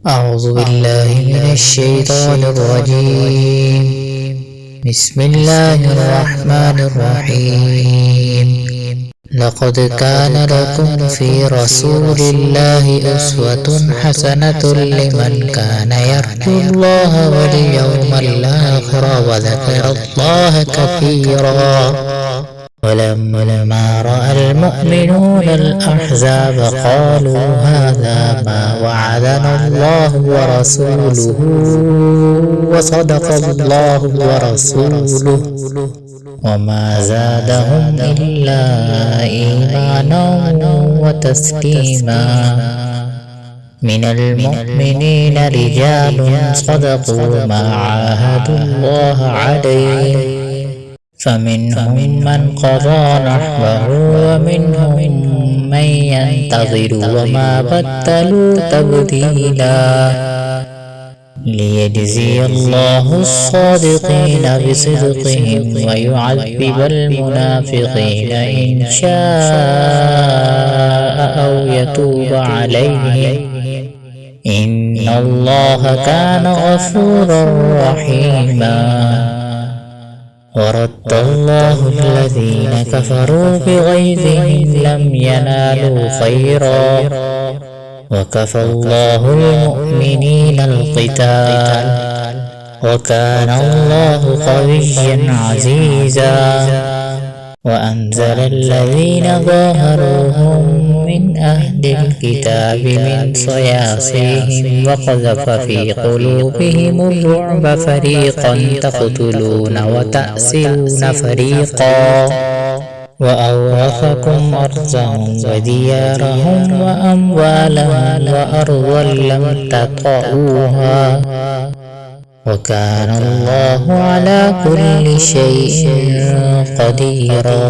أعوذ بالله من الشيطان الرجيم. بسم الله الرحمن الرحيم. لقد كان لكم في رسول الله أسوة حسنة لمن كان يرجو الله واليوم الآخر وذكر الله كثيرا. ولما رأى المؤمنون الأحزاب قالوا هذا ما وعدنا الله ورسوله وصدق الله ورسوله وما زادهم إلا إيمانا وتسليما. من المؤمنين رجال صدقوا ما عاهدوا الله عليه فمنهم من قضى نحبه ومنهم من ينتظر وما بدلوا تبديلا. ليجزي الله الصادقين بصدقهم ويعذب المنافقين إن شاء أو يتوب عليهم إن الله كان غفورا رحيما. ورد الله الذين كفروا بغيظهم لم ينالوا خيرا وكفى الله المؤمنين القتال وكان الله قويا عزيزا. وأنزل الذين ظاهروهم من أهل الكتاب من صياصيهم وقذف في قلوبهم الرعب فريقا تقتلون وتأسرون فريقا. وأورثكم أرضهم وديارهم وأموالهم وأرضا لم تطئوها وكان الله على كل شيء قديرا.